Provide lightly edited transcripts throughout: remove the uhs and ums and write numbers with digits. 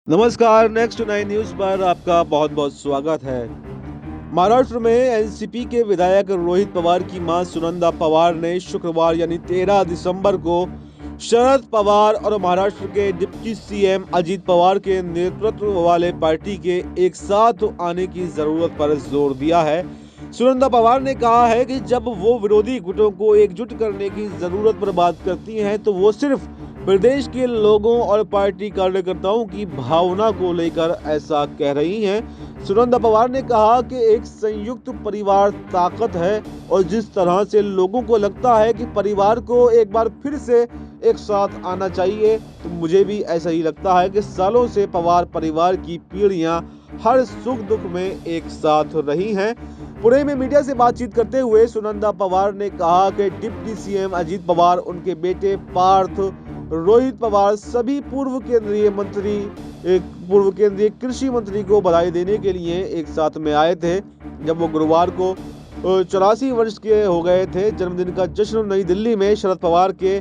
नमस्कार, next 9 news पर आपका बहुत-बहुत स्वागत है। महाराष्ट्र में एनसीपी के विधायक रोहित पवार की मां सुनंदा पवार ने शुक्रवार यानी 13 दिसंबर को शरद पवार और महाराष्ट्र के डिप्टी सीएम अजीत पवार के नेतृत्व वाले पार्टी के एक साथ आने की जरूरत पर जोर दिया है। सुनंदा पवार ने कहा है कि जब वो विरोधी गुटों को एकजुट करने की जरूरत पर बात करती हैं तो वो सिर्फ प्रदेश के लोगों और पार्टी कार्यकर्ताओं की भावना को लेकर ऐसा कह रही हैं। सुनंदा पवार ने कहा कि एक संयुक्त परिवार ताकत है और जिस तरह से लोगों को लगता है कि परिवार को एक बार फिर से एक साथ आना चाहिए, तो मुझे भी ऐसा ही लगता है कि सालों से पवार परिवार की पीढ़ियां हर सुख दुख में एक साथ रही हैं। पुणे में मीडिया से बातचीत करते हुए सुनंदा पवार ने कहा कि डिप्टी सीएम अजीत पवार, उनके बेटे पार्थ, रोहित पवार सभी पूर्व केंद्रीय कृषि मंत्री को बधाई देने के लिए एक साथ में आए थे। जब वो गुरुवार को 84 वर्ष के हो गए थे। जन्मदिन का जश्न नई दिल्ली में शरद पवार के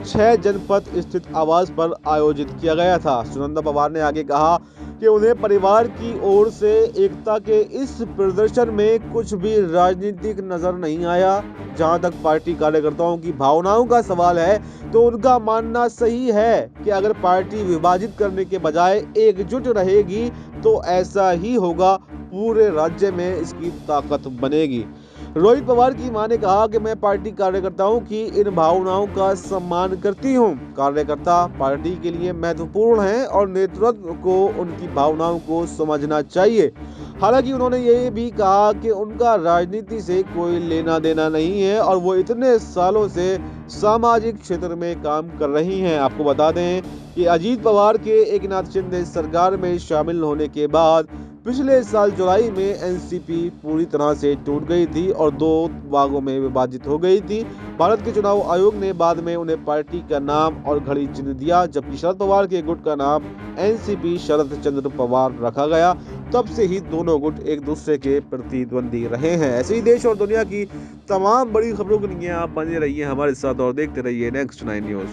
6 जनपद स्थित आवास पर आयोजित किया गया था। सुनंदा पवार ने आगे कहा कि उन्हें परिवार की ओर से एकता के इस प्रदर्शन में कुछ भी राजनीतिक नजर नहीं आया। जहां तक पार्टी कार्यकर्ताओं की भावनाओं का सवाल है, तो उनका मानना सही है कि अगर पार्टी विभाजित करने के बजाय एकजुट रहेगी तो ऐसा ही होगा, पूरे राज्य में इसकी ताकत बनेगी। रोहित पवार की मां ने कहा कि मैं पार्टी कार्यकर्ताओं की इन भावनाओं का सम्मान करती हूं। कार्यकर्ता पार्टी के लिए महत्वपूर्ण हैं और नेतृत्व को उनकी भावनाओं को समझना चाहिए। हालांकि उन्होंने ये भी कहा कि उनका राजनीति से कोई लेना देना नहीं है और वो इतने सालों से सामाजिक क्षेत्र में काम कर रही हैं। आपको बता दें कि अजीत पवार के एकनाथ शिंदे सरकार में शामिल होने के बाद पिछले साल जुलाई में एनसीपी पूरी तरह से टूट गई थी और 2 भागों में विभाजित हो गई थी। भारत के चुनाव आयोग ने बाद में उन्हें पार्टी का नाम और घड़ी चिन्ह दिया, जबकि शरद पवार के गुट का नाम एनसीपी शरद चंद्र पवार रखा गया। तब से ही दोनों गुट एक दूसरे के प्रतिद्वंदी रहे हैं। ऐसे ही देश और दुनिया की तमाम बड़ी खबरों के लिए आप बने रहिए हमारे साथ और देखते रहिए नेक्स्ट 9 न्यूज़।